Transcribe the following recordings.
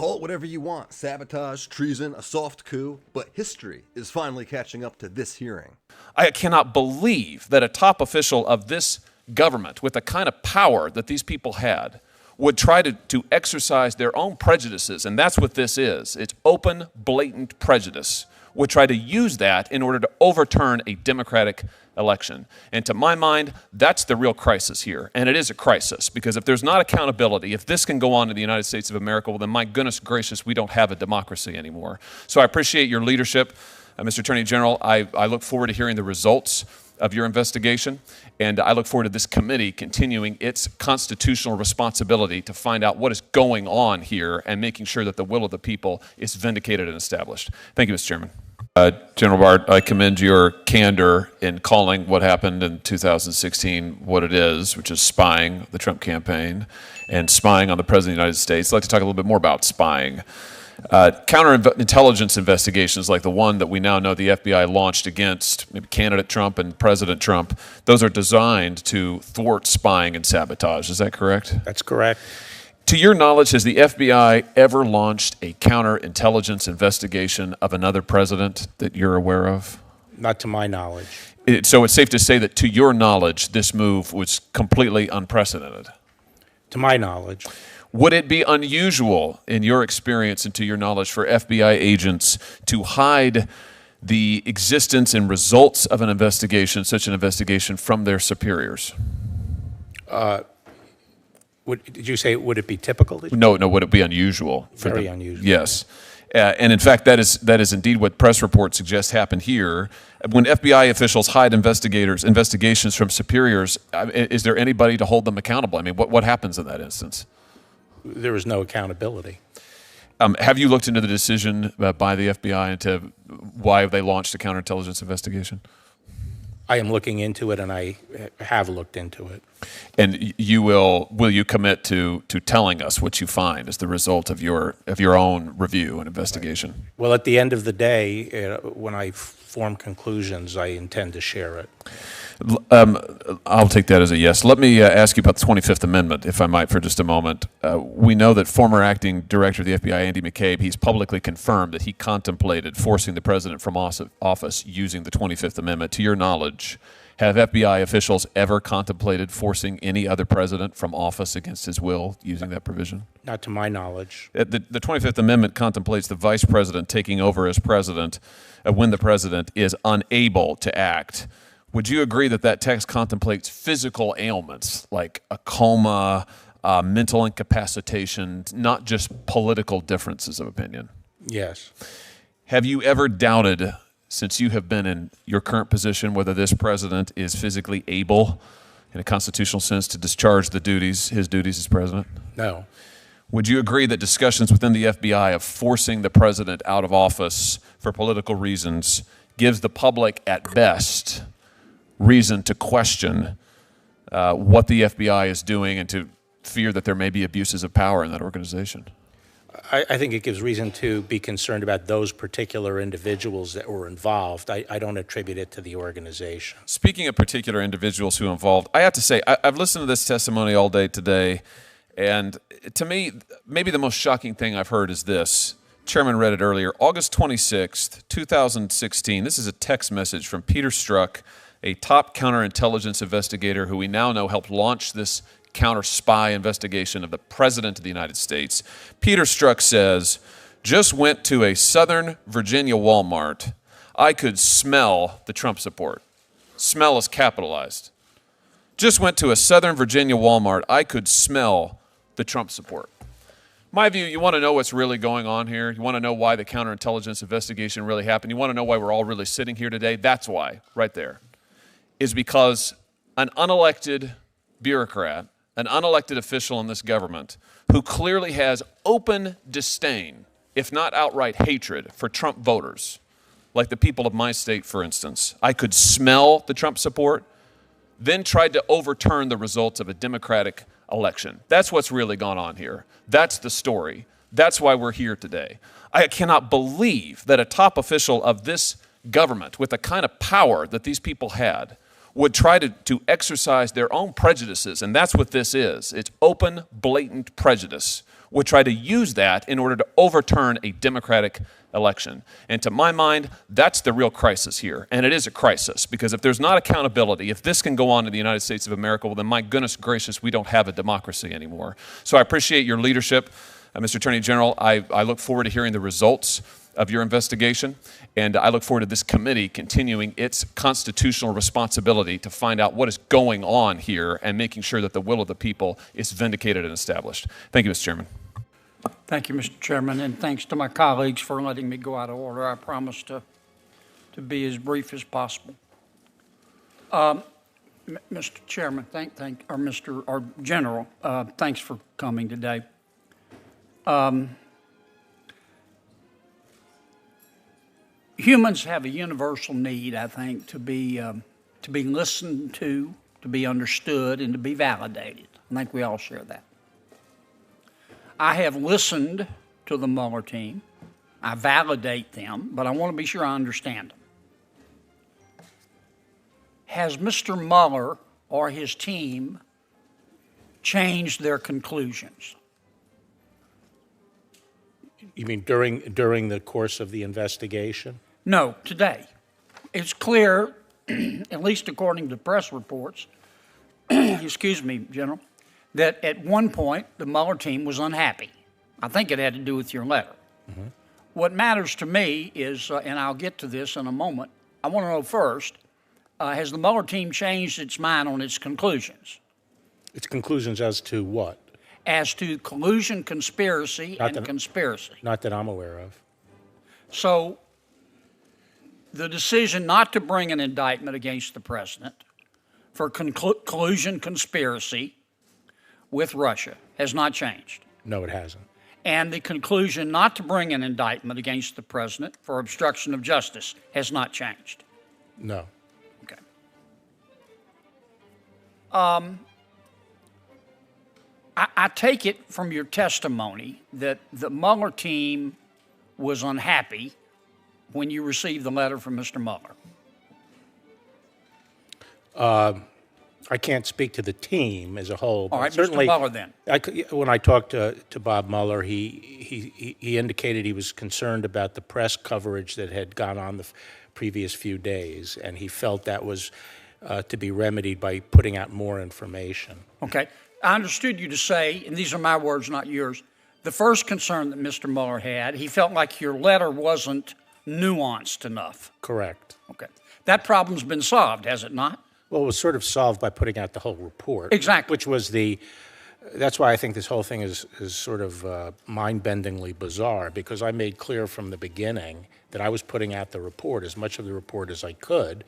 Call it whatever you want, sabotage, treason, a soft coup, but history is finally catching up to this hearing. I cannot believe that a top official of this government, with the kind of power that these people had, would try to exercise their own prejudices, and that's what this is. It's open, blatant prejudice. Would try to use that in order to overturn a democratic election. And to my mind, that's the real crisis here. And it is a crisis, because if there's not accountability, if this can go on in the United States of America, well then my goodness gracious, we don't have a democracy anymore. So I appreciate your leadership, Mr. Attorney General. I look forward to hearing the results of your investigation, and I look forward to this committee continuing its constitutional responsibility to find out what is going on here and making sure that the will of the people is vindicated and established. Thank you, Mr. Chairman. General Bart, I commend your candor in calling what happened in 2016 what it is, which is spying the Trump campaign and spying on the President of the United States. I'd like to talk a little bit more about spying. Counterintelligence investigations like the one that we now know the FBI launched against maybe candidate Trump and President Trump, those are designed to thwart spying and sabotage. Is that correct? That's correct. To your knowledge, has the FBI ever launched a counterintelligence investigation of another president that you're aware of? Not to my knowledge. So it's safe to say that to your knowledge, this move was completely unprecedented? To my knowledge. Would it be unusual, in your experience and to your knowledge, for FBI agents to hide the existence and results of an investigation, such an investigation, from their superiors? Did you say, would it be typical? No, would it be unusual? Very unusual. Yes. And in fact, that is indeed what press reports suggest happened here. When FBI officials hide investigations from superiors, is there anybody to hold them accountable? I mean, what happens in that instance? There is no accountability. Have you looked into the decision by the FBI into why they launched a counterintelligence investigation? I am looking into it, and I have looked into it. And will you commit to telling us what you find as the result of your own review and investigation? Well, at the end of the day, when I form conclusions, I intend to share it. I'll take that as a yes. Let me ask you about the 25th Amendment, if I might, for just a moment. We know that former acting director of the FBI, Andy McCabe, he's publicly confirmed that he contemplated forcing the president from office using the 25th Amendment. To your knowledge, have FBI officials ever contemplated forcing any other president from office against his will using that provision? Not to my knowledge. The 25th Amendment contemplates the vice president taking over as president when the president is unable to act. Would you agree that that text contemplates physical ailments like a coma, mental incapacitation, not just political differences of opinion? Yes. Have you ever doubted, since you have been in your current position, whether this president is physically able, in a constitutional sense, to discharge his duties as president? No. Would you agree that discussions within the FBI of forcing the president out of office for political reasons gives the public, at best, reason to question what the FBI is doing and to fear that there may be abuses of power in that organization? I think it gives reason to be concerned about those particular individuals that were involved. I don't attribute it to the organization. Speaking of particular individuals who are involved, I have to say, I've listened to this testimony all day today, and to me, maybe the most shocking thing I've heard is this. Chairman read it earlier. August 26th, 2016. This is a text message from Peter Strzok, a top counterintelligence investigator who we now know helped launch this counter-spy investigation of the President of the United States. Peter Strzok says, just went to a Southern Virginia Walmart. I could smell the Trump support. Smell is capitalized. Just went to a Southern Virginia Walmart. I could smell the Trump support. My view, you want to know what's really going on here? You want to know why the counterintelligence investigation really happened? You want to know why we're all really sitting here today? That's why, right there. Is because an unelected bureaucrat, an unelected official in this government who clearly has open disdain, if not outright hatred, for Trump voters, like the people of my state, for instance. I could smell the Trump support, then tried to overturn the results of a Democratic election. That's what's really gone on here. That's the story. That's why we're here today. I cannot believe that a top official of this government, with the kind of power that these people had, would try to exercise their own prejudices, and that's what this is. It's open, blatant prejudice. would try to use that in order to overturn a democratic election. And to my mind, that's the real crisis here. And it is a crisis, because if there's not accountability, if this can go on in the United States of America, well, then my goodness gracious, we don't have a democracy anymore. So I appreciate your leadership, Mr. Attorney General. I look forward to hearing the results of your investigation, and I look forward to this committee continuing its constitutional responsibility to find out what is going on here and making sure that the will of the people is vindicated and established. Thank you, Mr. Chairman. Thank you, Mr. Chairman, and thanks to my colleagues for letting me go out of order. I promise to be as brief as possible. Mr. Chairman, or General, thanks for coming today. Humans have a universal need, I think, to be listened to be understood, and to be validated. I think we all share that. I have listened to the Mueller team. I validate them, but I want to be sure I understand them. Has Mr. Mueller or his team changed their conclusions? You mean during the course of the investigation? No, today. It's clear, at least according to press reports, excuse me, General, that at one point the Mueller team was unhappy. I think it had to do with your letter. Mm-hmm. What matters to me is, and I'll get to this in a moment, I want to know first, has the Mueller team changed its mind on its conclusions? Its conclusions as to what? As to collusion, conspiracy, conspiracy. Not that I'm aware of. So the decision not to bring an indictment against the president for collusion, conspiracy with Russia has not changed. No, it hasn't. And the conclusion not to bring an indictment against the president for obstruction of justice has not changed. No. Okay. I take it from your testimony that the Mueller team was unhappy when you received the letter from Mr. Mueller. I can't speak to the team as a whole. All right, certainly, Mr. Mueller then. When I talked to Bob Mueller, he indicated he was concerned about the press coverage that had gone on the previous few days, and he felt that was to be remedied by putting out more information. Okay. I understood you to say, and these are my words, not yours, the first concern that Mr. Mueller had, he felt like your letter wasn't nuanced enough. Correct. Okay. That problem's been solved, has it not? Well, it was sort of solved by putting out the whole report. Exactly. Which was that's why I think this whole thing is sort of mind-bendingly bizarre, because I made clear from the beginning that I was putting out the report, as much of the report as I could,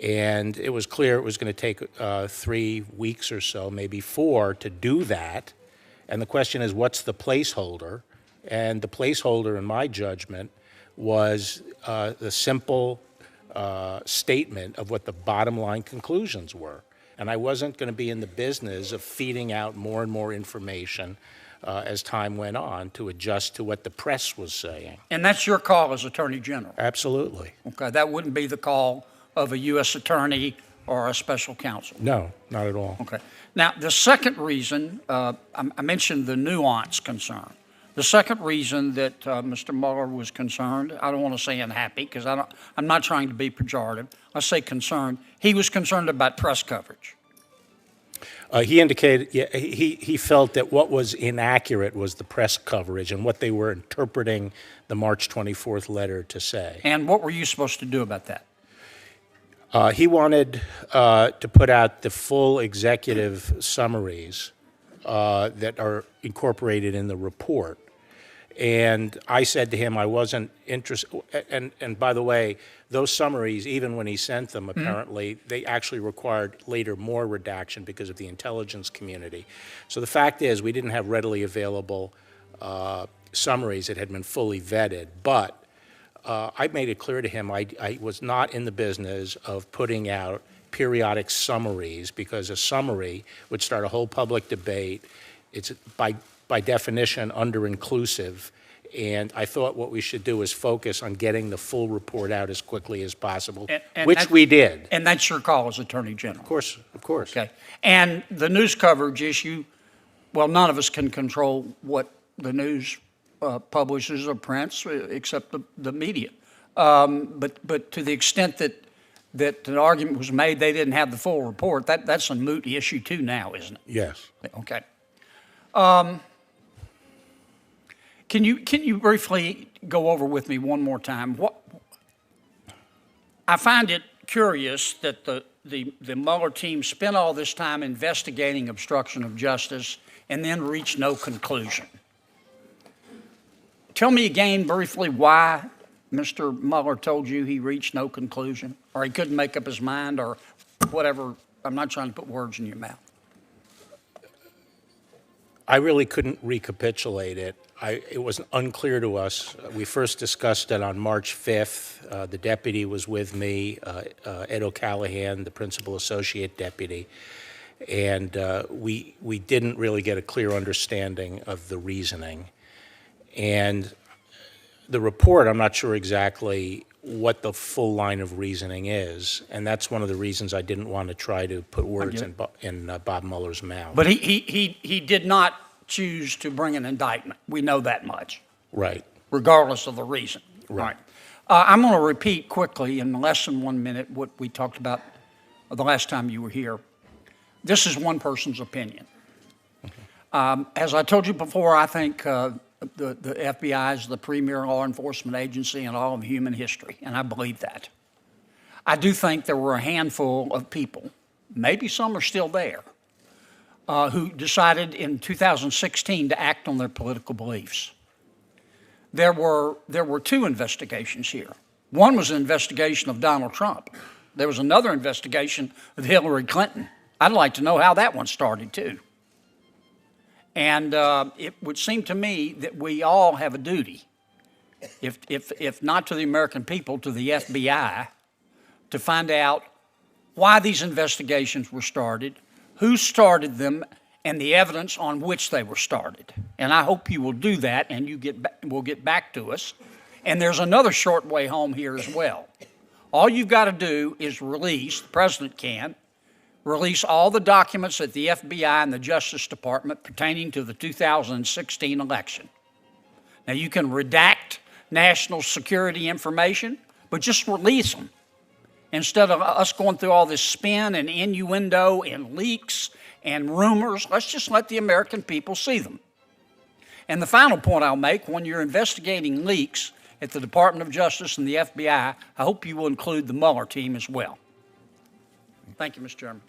and it was clear it was going to take 3 weeks or so, maybe 4, to do that. And the question is, what's the placeholder? And the placeholder, in my judgment, was the simple statement of what the bottom line conclusions were. And I wasn't going to be in the business of feeding out more and more information as time went on to adjust to what the press was saying. And that's your call as Attorney General? Absolutely. Okay, that wouldn't be the call of a U.S. attorney or a special counsel? No, not at all. Okay. Now, the second reason, I mentioned the nuance concern. The second reason that Mr. Mueller was concerned, I don't want to say unhappy, because I'm not trying to be pejorative. I say concerned. He was concerned about press coverage. He indicated, he felt that what was inaccurate was the press coverage and what they were interpreting the March 24th letter to say. And what were you supposed to do about that? He wanted to put out the full executive summaries that are incorporated in the report. And I said to him I wasn't interested, and by the way, those summaries, even when he sent them, apparently, they actually required later more redaction because of the intelligence community. So the fact is, we didn't have readily available summaries that had been fully vetted, but I made it clear to him I was not in the business of putting out periodic summaries, because a summary would start a whole public debate. It's by definition under-inclusive, and I thought what we should do is focus on getting the full report out as quickly as possible, and which we did. And that's your call as Attorney General? Of course. Okay. And the news coverage issue, well, none of us can control what the news publishers or prints, except the media. But to the extent that an argument was made they didn't have the full report, that's a moot issue too now, isn't it? Yes. Okay. Can you briefly go over with me one more time? I find it curious that the Mueller team spent all this time investigating obstruction of justice and then reached no conclusion. Tell me again briefly why Mr. Mueller told you he reached no conclusion, or he couldn't make up his mind, or whatever. I'm not trying to put words in your mouth. I really couldn't recapitulate it. It was unclear to us. We first discussed it on March 5th. The deputy was with me, Ed O'Callahan, the principal associate deputy, and we didn't really get a clear understanding of the reasoning. And the report, I'm not sure exactly what the full line of reasoning is, and that's one of the reasons I didn't want to try to put words in Bob Mueller's mouth. But he did not choose to bring an indictment. We know that much. Right. Regardless of the reason. Right. I'm going to repeat quickly in less than 1 minute what we talked about the last time you were here. This is one person's opinion. Okay. As I told you before, I think the FBI is the premier law enforcement agency in all of human history, and I believe that. I do think there were a handful of people, maybe some are still there, who decided in 2016 to act on their political beliefs. There were two investigations here. One was an investigation of Donald Trump. There was another investigation of Hillary Clinton. I'd like to know how that one started, too. And it would seem to me that we all have a duty, if not to the American people, to the FBI, to find out why these investigations were started, who started them, and the evidence on which they were started. And I hope you will do that, and will get back to us. And there's another short way home here as well. All you've got to do is release, the president can, release all the documents that the FBI and the Justice Department pertaining to the 2016 election. Now, you can redact national security information, but just release them. Instead of us going through all this spin and innuendo and leaks and rumors, let's just let the American people see them. And the final point I'll make, when you're investigating leaks at the Department of Justice and the FBI, I hope you will include the Mueller team as well. Thank you, Mr. Chairman.